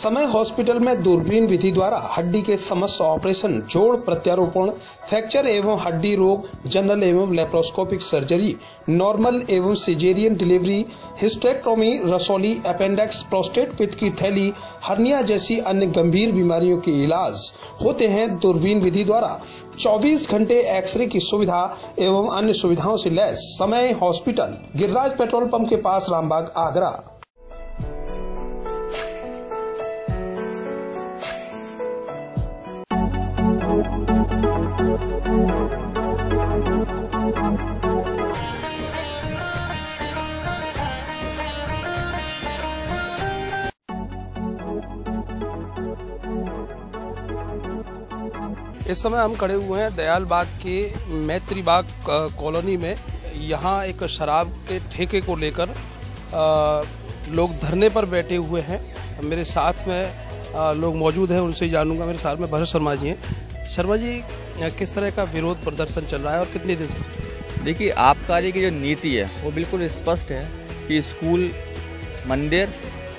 समय हॉस्पिटल में दूरबीन विधि द्वारा हड्डी के समस्त ऑपरेशन, जोड़ प्रत्यारोपण, फ्रैक्चर एवं हड्डी रोग, जनरल एवं लेप्रोस्कोपिक सर्जरी, नॉर्मल एवं सिजेरियन डिलीवरी, हिस्टेरेक्टोमी, रसौली, अपेंडिक्स, प्रोस्टेट पित्त की थैली, हर्निया जैसी अन्य गंभीर बीमारियों के इलाज होते हैं। दूरबीन विधि द्वारा 24 घंटे एक्सरे की सुविधा एवं अन्य सुविधाओं से लैस समय हॉस्पिटल, गिरिराज पेट्रोल पंप के पास, रामबाग, आगरा। इस समय हम खड़े हुए हैं दयाल बाग के मैत्री बाग कॉलोनी में। यहाँ एक शराब के ठेके को लेकर लोग धरने पर बैठे हुए हैं। मेरे साथ में लोग मौजूद हैं, उनसे जानूंगा। मेरे साथ में भरत शर्मा जी हैं। शर्मा जी, किस तरह का विरोध प्रदर्शन चल रहा है और कितने दिन से? देखिए, आबकारी की जो नीति है वो बिल्कुल स्पष्ट है कि स्कूल, मंदिर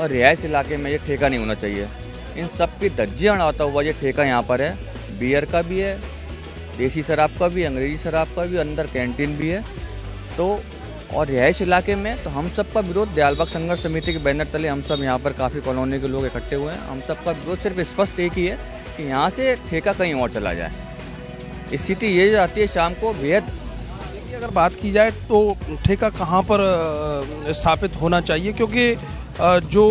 और रिहायश इलाके में ये ठेका नहीं होना चाहिए। इन सब की धज्जियां उड़ाता हुआ ये ठेका यहाँ पर है। बियर का भी है, देसी शराब का भी, अंग्रेजी शराब का भी, अंदर कैंटीन भी है। तो और रिहायश इलाके में तो हम सबका विरोध दयालबाग संघर्ष समिति के बैनर तले हम सब यहाँ पर काफी कॉलोनी के लोग इकट्ठे हुए हैं। हम सबका विरोध सिर्फ स्पष्ट एक ही है कि यहाँ से ठेका कहीं और चला जाए। स्थिति ये जाती है शाम को बेहद। अगर बात की जाए तो ठेका कहाँ पर स्थापित होना चाहिए, क्योंकि जो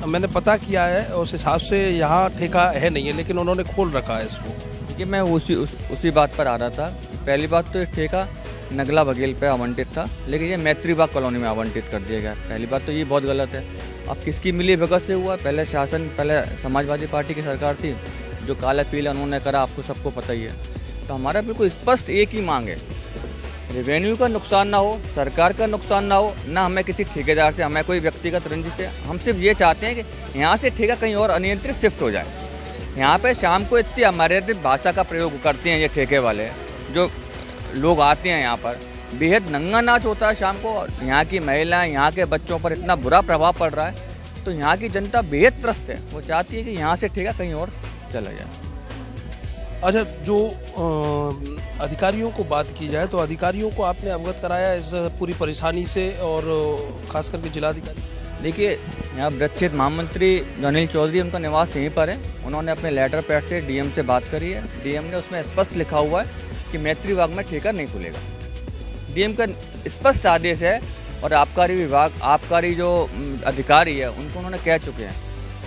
मैंने पता किया है उस हिसाब से यहाँ ठेका है नहीं है, लेकिन उन्होंने खोल रखा है इसको। देखिए, मैं उसी बात पर आ रहा था। पहली बात तो ये ठेका नगला बघेल पे आवंटित था, लेकिन ये मैत्री बाग कॉलोनी में आवंटित कर दिया गया। पहली बात तो ये बहुत गलत है। अब किसकी मिली भगत से हुआ? पहले समाजवादी पार्टी की सरकार थी, जो काला पीला उन्होंने करा, आपको सबको पता ही है। तो हमारा बिल्कुल स्पष्ट एक ही मांग है, रेवेन्यू का नुकसान ना हो, सरकार का नुकसान ना हो, ना हमें किसी ठेकेदार से, हमें कोई व्यक्तिगत रंजिश है। हम सिर्फ ये चाहते हैं कि यहाँ से ठेका कहीं और अनियंत्रित शिफ्ट हो जाए। यहाँ पे शाम को इतनी अमर्यादित भाषा का प्रयोग करते हैं ये ठेके वाले, जो लोग आते हैं यहाँ पर। बेहद नंगा नाच होता है शाम को। यहाँ की महिलाएं, यहाँ के बच्चों पर इतना बुरा प्रभाव पड़ रहा है। तो यहाँ की जनता बेहद त्रस्त है, वो चाहती है कि यहाँ से ठेका कहीं और चला जाए। अच्छा, जो अधिकारियों को बात की जाए तो अधिकारियों को आपने अवगत कराया इस पूरी परेशानी से, और खास करके जिलाधिकारी? देखिए, यहाँ वृक्षित महामंत्री अनिल चौधरी, उनका निवास यहीं पर है। उन्होंने अपने लेटर पैड से डीएम से बात करी है। डीएम ने उसमें स्पष्ट लिखा हुआ है कि मैत्री बाग में ठेका नहीं खुलेगा। डीएम का स्पष्ट आदेश है। और आबकारी विभाग, आबकारी जो अधिकारी है, उनको उन्होंने कह चुके हैं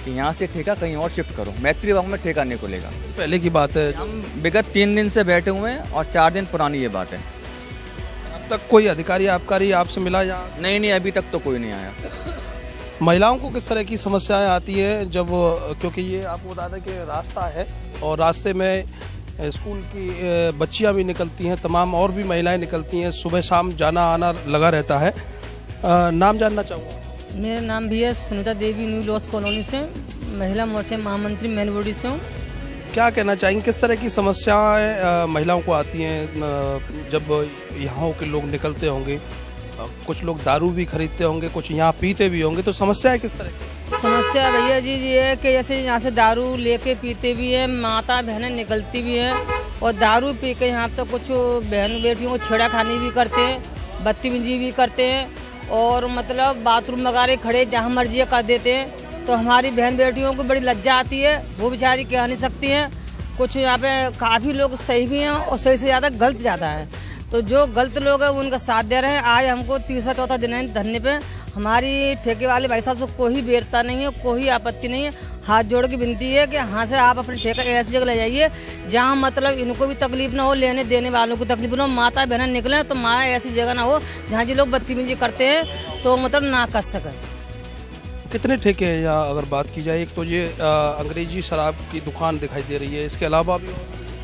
कि यहाँ से ठेका कहीं और शिफ्ट करो, मैत्री बाग में ठेका नहीं खुलेगा। पहले की बात है। हम विगत 3 दिन से बैठे हुए हैं और 4 दिन पुरानी ये बात है। अब तक कोई अधिकारी आबकारी आपसे मिला या नहीं? अभी तक तो कोई नहीं आया। महिलाओं को किस तरह की समस्याएं आती है जब, क्योंकि ये आपको बता दें कि रास्ता है और रास्ते में स्कूल की बच्चियां भी निकलती हैं, तमाम और भी महिलाएं निकलती हैं, सुबह शाम जाना आना लगा रहता है। नाम जानना चाहूँगा। मेरा नाम भी है Sunita Devi, new loss colony से, महिला मोर्चा महामंत्री मेन बॉडी से हूँ। क्या कहना चाहेंगे, किस तरह की समस्याएं महिलाओं को आती हैं जब यहाँ के लोग निकलते होंगे? कुछ लोग दारू भी खरीदते होंगे, कुछ यहाँ पीते भी होंगे, तो समस्या किस तरह की? समस्या भैया जी ये है कि जैसे यहाँ से दारू लेके पीते भी है, माता बहनें निकलती भी हैं, और दारू पी के यहाँ तो कुछ बहन बेटियों को छेड़ाखानी भी करते हैं, बदतमीजी भी करते हैं, और मतलब बाथरूम वगैरह खड़े जहाँ मर्जी कर देते हैं। तो हमारी बहन बेटियों को बड़ी लज्जा आती है, वो बेचारी कह नहीं सकती हैं। कुछ यहाँ पे काफी लोग सही भी हैं और सही से ज्यादा गलत ज्यादा है। तो जो गलत लोग हैं उनका साथ दे रहे हैं। आज हमको तीसरा चौथा दिन है धरने पे। हमारी ठेके वाले भाई साहब से कोई बेरता नहीं है, कोई आपत्ति नहीं है। हाथ जोड़ की विनती है कि यहाँ से आप अपने ठेका ऐसी जगह ले जाइए जहाँ मतलब इनको भी तकलीफ ना हो, लेने देने वालों को तकलीफ ना हो, माता बहन निकले तो माँ ऐसी जगह ना हो जहाँ जी लोग बदतमीजी करते हैं तो मतलब ना कर सके। कितने ठेके हैं यहाँ अगर बात की जाए? एक तो ये अंग्रेजी शराब की दुकान दिखाई दे रही है, इसके अलावा भी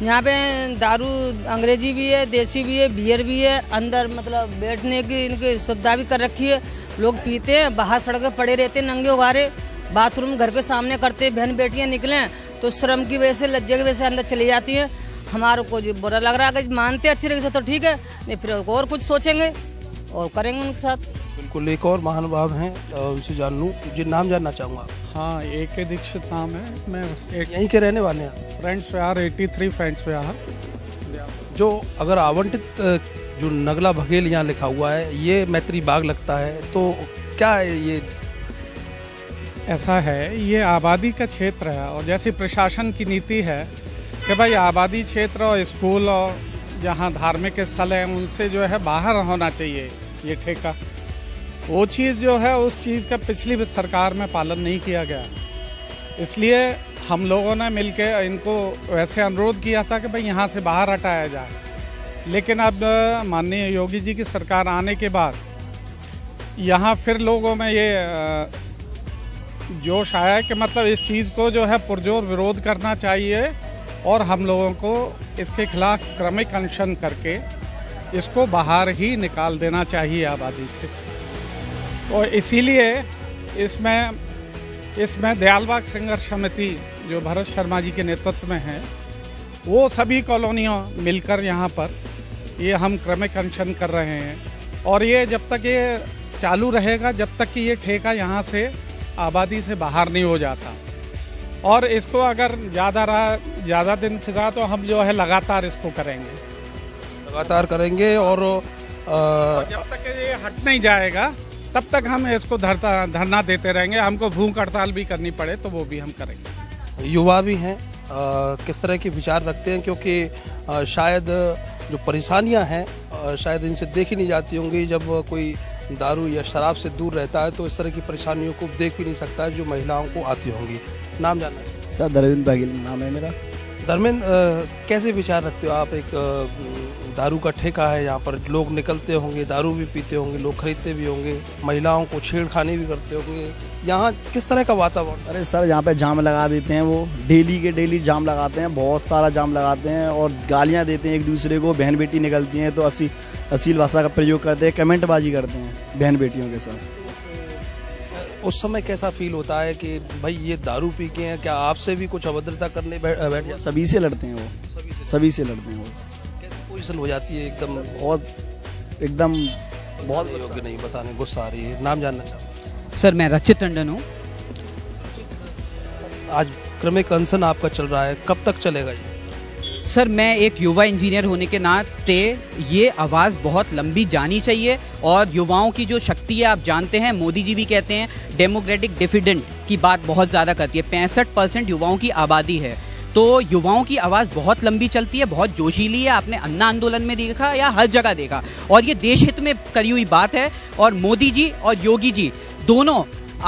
यहाँ पे दारू अंग्रेजी भी है, देसी भी है, बियर भी है। अंदर मतलब बैठने की इनकी सुविधा भी कर रखी है। लोग पीते हैं, बाहर सड़क पे पड़े रहते हैं नंगे उघारे, बाथरूम घर के सामने करते हैं। बहन बेटियां निकले तो श्रम की वजह से, लज्जे की वजह से अंदर चली जाती हैं। हमारे को जो बुरा लग रहा है कि मानते अच्छी तरीके से तो ठीक है, नहीं फिर और कुछ सोचेंगे और करेंगे उनके साथ। बिल्कुल, एक और महानुभाव हैं, उनसे जान लूँ, जी नाम जानना चाहूँगा। हाँ, AK दीक्षित नाम है। मैं यहीं के रहने वाले हैं? फ्रेंड्स विहार 83 फ्रेंड्स विहार। जो अगर आवंटित जो नगला बघेल यहाँ लिखा हुआ है, ये मैत्री बाग लगता है, तो क्या है ये? ऐसा है, ये आबादी का क्षेत्र है और जैसी प्रशासन की नीति है कि भाई आबादी क्षेत्र और स्कूल और जहाँ धार्मिक स्थल हैं उनसे जो है बाहर होना चाहिए ये ठेका। वो चीज़ जो है उस चीज़ का पिछली सरकार में पालन नहीं किया गया, इसलिए हम लोगों ने मिलके इनको वैसे अनुरोध किया था कि भाई यहाँ से बाहर हटाया जाए। लेकिन अब माननीय योगी जी की सरकार आने के बाद यहाँ फिर लोगों में ये जोश आया है कि मतलब इस चीज़ को जो है पुरजोर विरोध करना चाहिए और हम लोगों को इसके खिलाफ क्रमिक अनशन करके इसको बाहर ही निकाल देना चाहिए आबादी से। और इसीलिए इसमें दयालबाग संघर्ष समिति जो भरत शर्मा जी के नेतृत्व में है, वो सभी कॉलोनियों मिलकर यहाँ पर ये हम क्रमिक अनशन कर रहे हैं। और ये जब तक ये चालू रहेगा, जब तक कि ये ठेका यहाँ से आबादी से बाहर नहीं हो जाता। और इसको अगर ज़्यादा दिन था तो हम जो है लगातार इसको करेंगे और जब तक ये हट नहीं जाएगा तब तक हम इसको धरना देते रहेंगे। हमको भूख हड़ताल भी करनी पड़े तो वो भी हम करेंगे। युवा भी हैं, किस तरह के विचार रखते हैं, क्योंकि शायद जो परेशानियां हैं शायद इनसे देखी नहीं जाती होंगी। जब कोई दारू या शराब से दूर रहता है तो इस तरह की परेशानियों को देख भी नहीं सकता है जो महिलाओं को आती होंगी। नाम जानना है? सर धर्मेंद्र बघेल नाम है मेरा। धर्मेंद्र, कैसे विचार रखते हो आप? एक दारू का ठेका है, यहाँ पर लोग निकलते होंगे, दारू भी पीते होंगे, लोग खरीदते भी होंगे, महिलाओं को छेड़खानी भी करते होंगे, यहाँ किस तरह का वातावरण? अरे सर, यहाँ पे जाम लगा देते हैं, वो डेली जाम लगाते हैं, बहुत सारा जाम लगाते हैं और गालियाँ देते हैं एक दूसरे को। बहन बेटी निकलती हैं तो अश्लील भाषा का प्रयोग करते हैं, कमेंटबाजी करते हैं बहन बेटियों के साथ। उस समय कैसा फील होता है कि भाई ये दारू पी के हैं, क्या आपसे भी कुछ अभद्रता करने बैठ जाते? सभी से लड़ते हैं वो, सभी से लड़ते हैं वो। कैसी पोजीशन हो जाती है? एकदम बहुत योग्य नहीं बताने, गुस्सा आ रही है। नाम जानना चाहूँगा? सर मैं रचित टंडन हूँ। आज क्रमिक अनशन आपका चल रहा है, कब तक चलेगा ये? सर मैं एक युवा इंजीनियर होने के नाते ये आवाज़ बहुत लंबी जानी चाहिए और युवाओं की जो शक्ति है, आप जानते हैं मोदी जी भी कहते हैं डेमोक्रेटिक डिविडेंड की बात बहुत ज़्यादा करती है। 65% युवाओं की आबादी है, तो युवाओं की आवाज़ बहुत लंबी चलती है, बहुत जोशीली है। आपने अन्ना आंदोलन में देखा या हर जगह देखा, और ये देश हित में करी हुई बात है। और मोदी जी और योगी जी दोनों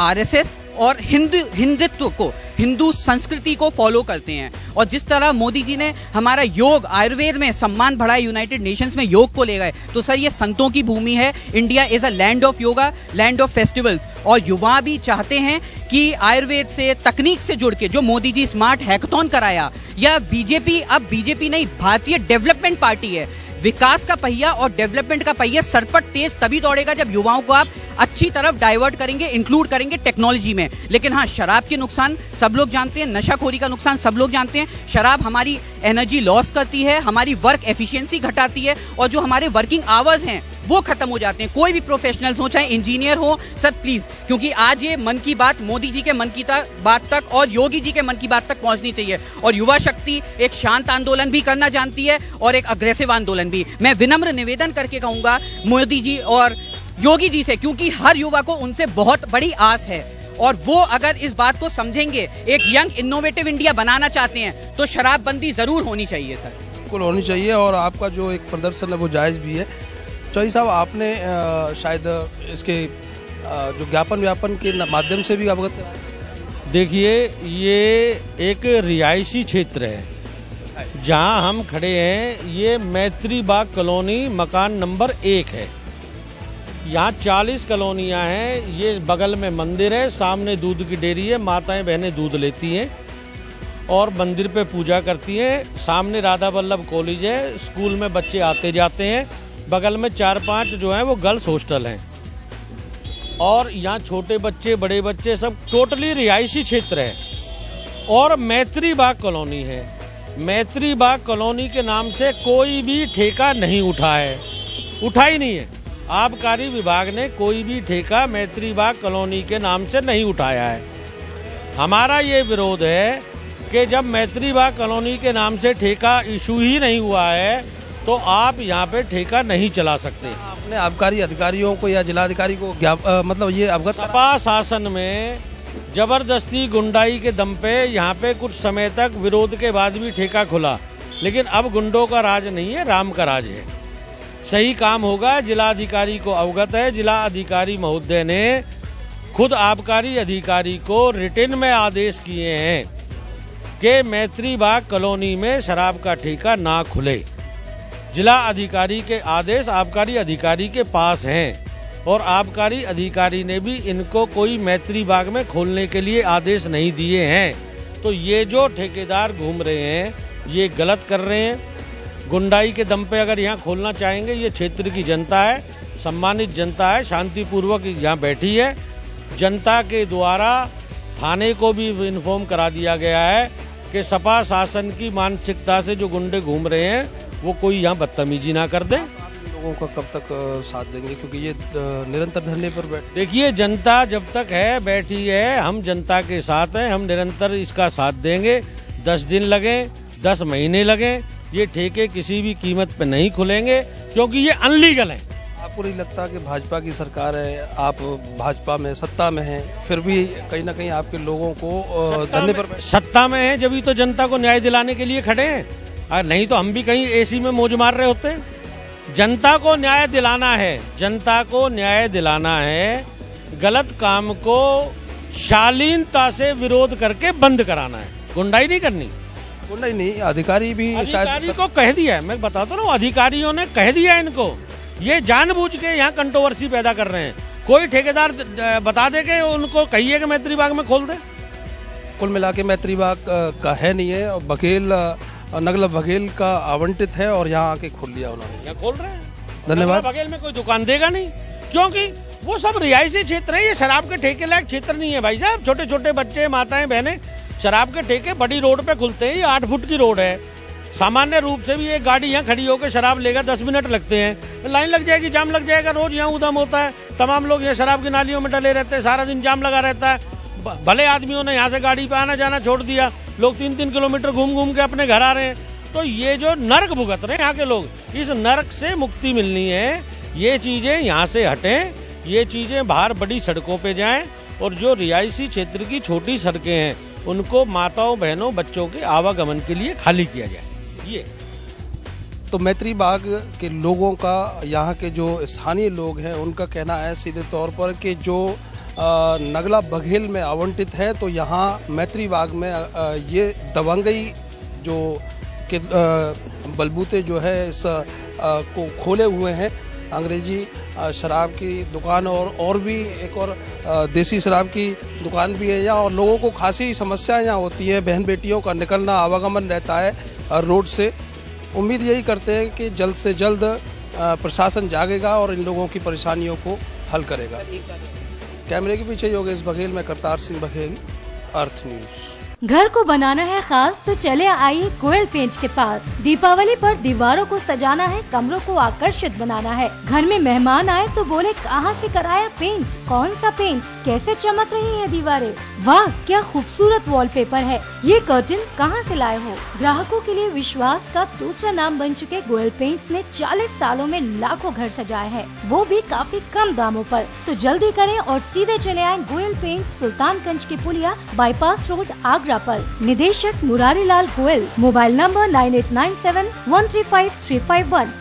RSS और हिंदुत्व को, हिंदू संस्कृति को फॉलो करते हैं। और जिस तरह मोदी जी ने हमारा योग आयुर्वेद में सम्मान बढ़ाया, यूनाइटेड नेशंस में योग को ले गए, तो सर ये संतों की भूमि है। India is a land of yoga, land of festivals. और युवा भी चाहते हैं कि आयुर्वेद से, तकनीक से जुड़ के जो मोदी जी स्मार्ट हैकाथॉन कराया, या बीजेपी, अब बीजेपी नहीं, भारतीय डेवलपमेंट पार्टी है। विकास का पहिया और डेवलपमेंट का पहिया सरपट तेज तभी दौड़ेगा जब युवाओं को आप अच्छी तरफ डाइवर्ट करेंगे, इंक्लूड करेंगे टेक्नोलॉजी में। लेकिन हाँ, शराब के नुकसान सब लोग जानते हैं, नशाखोरी का नुकसान सब लोग जानते हैं। शराब हमारी एनर्जी लॉस करती है, हमारी वर्क एफिशिएंसी घटाती है, और जो हमारे वर्किंग आवर्स हैं वो खत्म हो जाते हैं। कोई भी प्रोफेशनल्स हो, चाहे इंजीनियर हो, सर प्लीज, क्योंकि आज ये मन की बात मोदी जी के मन की बात तक और योगी जी के मन की बात तक पहुंचनी चाहिए। और युवा शक्ति एक शांत आंदोलन भी करना जानती है और एक अग्रेसिव आंदोलन भी। मैं विनम्र निवेदन करके कहूंगा मोदी जी और योगी जी से, क्योंकि हर युवा को उनसे बहुत बड़ी आस है, और वो अगर इस बात को समझेंगे, एक यंग इनोवेटिव इंडिया बनाना चाहते हैं, तो शराबबंदी जरूर होनी चाहिए सर। बिल्कुल होनी चाहिए, और आपका जो एक प्रदर्शन है वो जायज़ भी है। चौधरी साहब, आपने शायद इसके जो ज्ञापन के माध्यम से भी अवगत कराया। देखिए, ये एक रिहायशी क्षेत्र है जहां हम खड़े हैं। ये मैत्री बाग कॉलोनी मकान नंबर 1 है। यहाँ 40 कॉलोनियाँ हैं। ये बगल में मंदिर है, सामने दूध की डेयरी है, माताएं बहनें दूध लेती हैं और मंदिर पे पूजा करती हैं। सामने राधा वल्लभ कॉलेज है, स्कूल में बच्चे आते जाते हैं। बगल में 4-5 जो हैं वो गर्ल्स हॉस्टल हैं, और यहाँ छोटे बच्चे, बड़े बच्चे, सब टोटली रिहायशी क्षेत्र है। और मैत्री बाग कॉलोनी है। मैत्री बाग कॉलोनी के नाम से कोई भी ठेका नहीं उठा है, उठा ही नहीं है। आबकारी विभाग ने कोई भी ठेका मैत्री बाग कॉलोनी के नाम से नहीं उठाया है। हमारा ये विरोध है कि जब मैत्री बाग कॉलोनी के नाम से ठेका इशू ही नहीं हुआ है तो आप यहाँ पे ठेका नहीं चला सकते। आपने आबकारी अधिकारियों को या जिलाधिकारी को मतलब ये अवगत सपा शासन में जबरदस्ती गुंडाई के दम पे यहाँ पे कुछ समय तक विरोध के बाद भी ठेका खुला, लेकिन अब गुंडों का राज नहीं है, राम का राज है। सही काम होगा, जिला अधिकारी को अवगत है। जिला अधिकारी महोदय ने खुद आबकारी अधिकारी को रिटन में आदेश किए हैं कि मैत्री बाग कॉलोनी में शराब का ठेका ना खुले। जिला अधिकारी के आदेश आबकारी अधिकारी के पास हैं और आबकारी अधिकारी ने भी इनको कोई मैत्री बाग में खोलने के लिए आदेश नहीं दिए हैं। तो ये जो ठेकेदार घूम रहे हैं ये गलत कर रहे हैं। गुंडाई के दम पे अगर यहाँ खोलना चाहेंगे, ये क्षेत्र की जनता है, सम्मानित जनता है, शांतिपूर्वक यहाँ बैठी है। जनता के द्वारा थाने को भी इन्फॉर्म करा दिया गया है कि सपा शासन की मानसिकता से जो गुंडे घूम रहे हैं वो कोई यहाँ बदतमीजी ना कर दे। लोगों का कब तक साथ देंगे, क्योंकि ये निरंतर धरने पर बैठ। देखिए, जनता जब तक है बैठी है, हम जनता के साथ हैं, हम निरंतर इसका साथ देंगे। 10 दिन लगे, 10 महीने लगे, ये ठेके किसी भी कीमत पे नहीं खुलेंगे क्योंकि ये अनलीगल है। आपको नहीं लगता कि भाजपा की सरकार है, आप भाजपा में सत्ता में हैं, फिर भी कहीं ना कहीं आपके लोगों को धरने पर सत्ता में है जब तो जनता को न्याय दिलाने के लिए खड़े हैं, और नहीं तो हम भी कहीं एसी में मौज मार रहे होते। जनता को न्याय दिलाना है, जनता को न्याय दिलाना है। गलत काम को शालीनता से विरोध करके बंद कराना है, गुंडाई नहीं करनी। गुंडाई नहीं, अधिकारी भी अधिकारी को कह दिया है, मैं बताता हूँ, अधिकारियों ने कह दिया इनको। ये जानबूझ के यहाँ कंट्रोवर्सी पैदा कर रहे हैं। कोई ठेकेदार बता दे के उनको कहिए कि मैत्री बाग में खोल दे। कुल मिला के मैत्री बाग का है नहीं है, और बघेल नगला बघेल का आवंटित है और यहाँ आके खोल लिया उन्होंने। यहाँ खोल रहे हैं। धन्यवाद। बघेल में कोई दुकान देगा नहीं क्योंकि वो सब रिहायशी क्षेत्र है। ये शराब के ठेके लायक क्षेत्र नहीं है भाई साहब। छोटे छोटे बच्चे, माताएं, बहनें, शराब के ठेके बड़ी रोड पे खुलते हैं। ये 8 फुट की रोड है। सामान्य रूप से भी एक गाड़ी यहाँ खड़ी होकर शराब लेगा 10 मिनट लगते हैं, लाइन लग जाएगी, जाम लग जाएगा। रोज यहाँ उधम होता है, तमाम लोग यहाँ शराब की नालियों में डले रहते हैं, सारा दिन जाम लगा रहता है। भले आदमियों ने यहाँ से गाड़ी पे आना जाना छोड़ दिया, लोग 3-3 किलोमीटर घूम घूम के अपने घर आ रहे हैं। तो ये जो नर्क भुगत रहे हैं यहाँ के लोग, इस नर्क से मुक्ति मिलनी है। ये चीजें यहाँ से हटें, ये चीजें बाहर बड़ी सड़कों पे जाएं और जो रिहायशी क्षेत्र की छोटी सड़कें हैं उनको माताओं, बहनों, बच्चों के आवागमन के लिए खाली किया जाए। ये तो मैत्री बाग के लोगों का, यहाँ के जो स्थानीय लोग हैं उनका कहना है सीधे तौर पर कि जो नगला बघेल में आवंटित है, तो यहाँ मैत्री बाग में ये दबंगई जो के बलबूते जो है इस को खोले हुए हैं। अंग्रेजी शराब की दुकान और भी एक और देसी शराब की दुकान भी है यहाँ, और लोगों को खासी समस्याएं यहाँ होती है। बहन बेटियों का निकलना आवागमन रहता है रोड से। उम्मीद यही करते हैं कि जल्द से जल्द प्रशासन जागेगा और इन लोगों की परेशानियों को हल करेगा। कैमरे के पीछे योगेश बघेल में करतार सिंह बघेल, अर्थ न्यूज। घर को बनाना है खास तो चले आइए गोयल पेंट के पास। दीपावली पर दीवारों को सजाना है, कमरों को आकर्षित बनाना है, घर में मेहमान आए तो बोले कहाँ से कराया पेंट, कौन सा पेंट, कैसे चमक रही है दीवारें, वाह क्या खूबसूरत वॉलपेपर है, ये कर्टन कहाँ से लाए हो। ग्राहकों के लिए विश्वास का दूसरा नाम बन चुके गोयल पेंट्स ने 40 सालों में लाखों घर सजाए हैं, वो भी काफी कम दामों पर। तो जल्दी करें और सीधे चले आए गोयल पेंट, सुल्तानगंज की पुलिया, बाईपास रोड, आगरा पर। निदेशक मुरारी लाल गोयल, मोबाइल नंबर 9897135351।